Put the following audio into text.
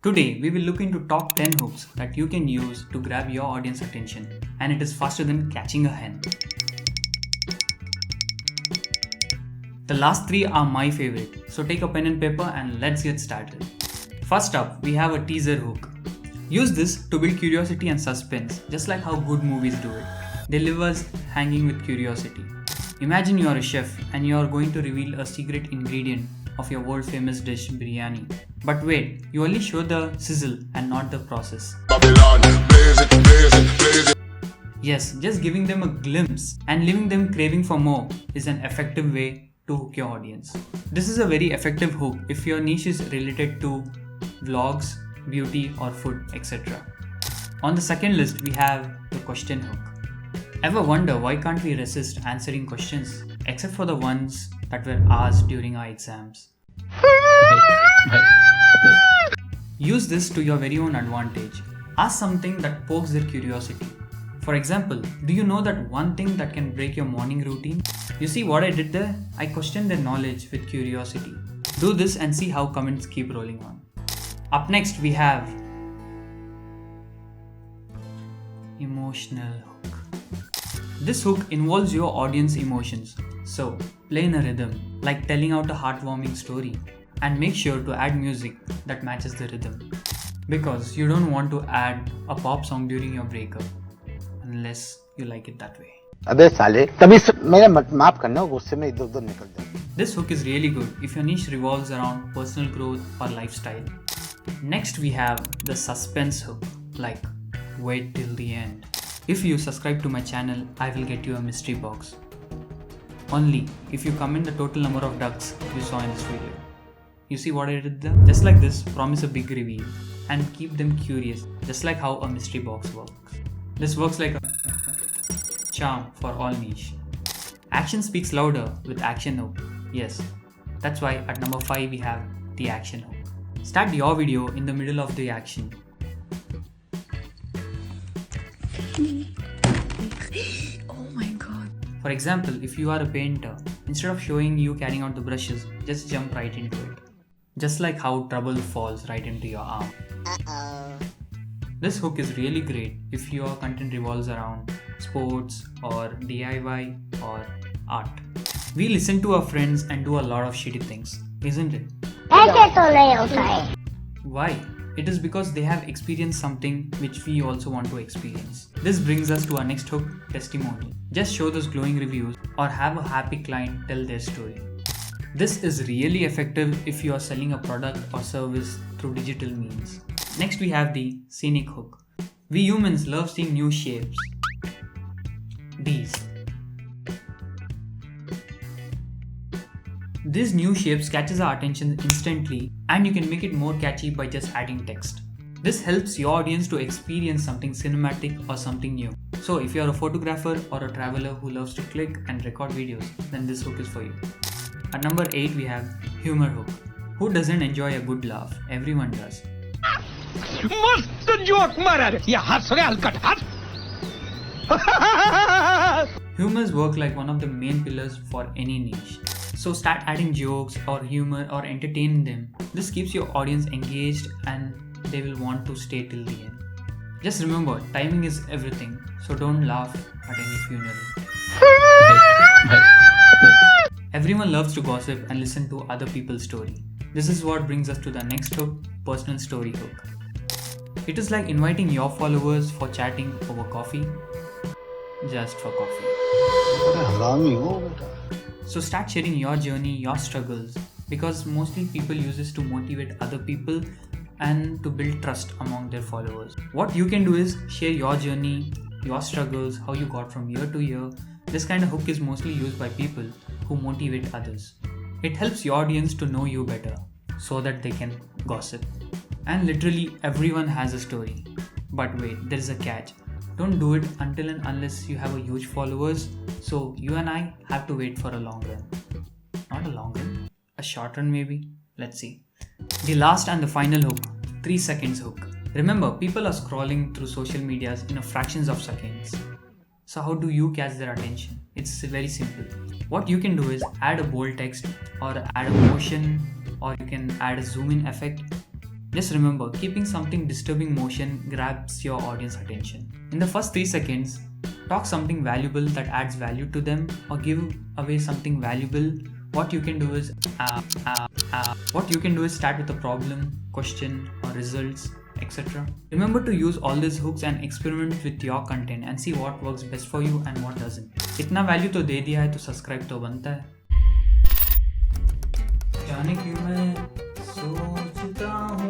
Today, we will look into top 10 hooks that you can use to grab your audience attention, and it is faster than catching a hen. The last 3 are my favorite, so take a pen and paper and let's get started. First up, we have a teaser hook. Use this to build curiosity and suspense, just like how good movies do it. They leave us hanging with curiosity. Imagine you are a chef and you are going to reveal a secret ingredient of your world famous dish biryani. But wait, you only show the sizzle and not the process. Yes, just giving them a glimpse and leaving them craving for more is an effective way to hook your audience. This is a very effective hook if your niche is related to vlogs, beauty or food, etc. On the second list, we have the question hook. Ever wonder why can't we resist answering questions, except for the ones that were asked during our exams? Use this to your very own advantage. Ask something that pokes their curiosity. For example, do you know that one thing that can break your morning routine? You see what I did there? I questioned their knowledge with curiosity. Do this and see how comments keep rolling on. Up next, we have emotional hook. This hook involves your audience emotions, so play in a rhythm, like telling out a heartwarming story, and make sure to add music that matches the rhythm, because you don't want to add a pop song during your breakup, unless you like it that way. अबे साले तभी मेरा माफ करना गुस्से में इधर-उधर निकल जाए. This hook is really good if your niche revolves around personal growth or lifestyle. Next we have the suspense hook, like wait till the end. If you subscribe to my channel, I will get you a mystery box. Only if you comment the total number of ducks you saw in this video. You see what I did there? Just like this, promise a big reveal and keep them curious, just like how a mystery box works. This works like a charm for all niche. Action speaks louder with action hook. Yes, that's why at number 5 we have the action hook. Start your video in the middle of the action. Oh my god. For example, if you are a painter, instead of showing you carrying out the brushes, just jump right into it. Just like how trouble falls right into your arm. This hook is really great if your content revolves around sports or DIY or art. We listen to our friends and do a lot of shitty things, isn't it? Why? It is because they have experienced something which we also want to experience. This brings us to our next hook, testimonial. Just show those glowing reviews or have a happy client tell their story. This is really effective if you are selling a product or service through digital means. Next we have the scenic hook. We humans love seeing new shapes. These new shapes catches our attention instantly, and you can make it more catchy by just adding text. This helps your audience to experience something cinematic or something new. So if you are a photographer or a traveler who loves to click and record videos, then this hook is for you. At number 8 we have Humour Hook. Who doesn't enjoy a good laugh? Everyone does. मस्त joke मारा रे या हंस रे हलकट हंस. Humors work like one of the main pillars for any niche. So start adding jokes or humor or entertain them. This keeps your audience engaged and they will want to stay till the end. Just remember, timing is everything, so don't laugh at any funeral. Everyone loves to gossip and listen to other people's story. This is what brings us to the next hook, personal story hook. It is like inviting your followers for chatting over coffee, just for coffee. So start sharing your journey, your struggles, because mostly people use this to motivate other people and to build trust among their followers. What you can do is share your journey, your struggles, how you got from year to year. This kind of hook is mostly used by people who motivate others. It helps your audience to know you better so that they can gossip. And literally everyone has a story. But wait, there is a catch. Don't do it until and unless you have a huge followers. So you and I have to wait for a long run. Not a long run, a short run maybe. Let's see. The last and the final hook, 3 seconds hook. Remember, people are scrolling through social medias in a fractions of seconds. So how do you catch their attention? It's very simple. What you can do is add a bold text or add a motion, or you can add a zoom in effect Just remember, keeping something disturbing motion grabs your audience attention. In the first 3 seconds, talk something valuable that adds value to them, or give away something valuable. What you can do is start with a problem, question, or results, etc. Remember to use all these hooks and experiment with your content and see what works best for you and what doesn't. इतना value तो दे दिया है तो subscribe तो बनता है. जाने क्यों मैं सोचता हूँ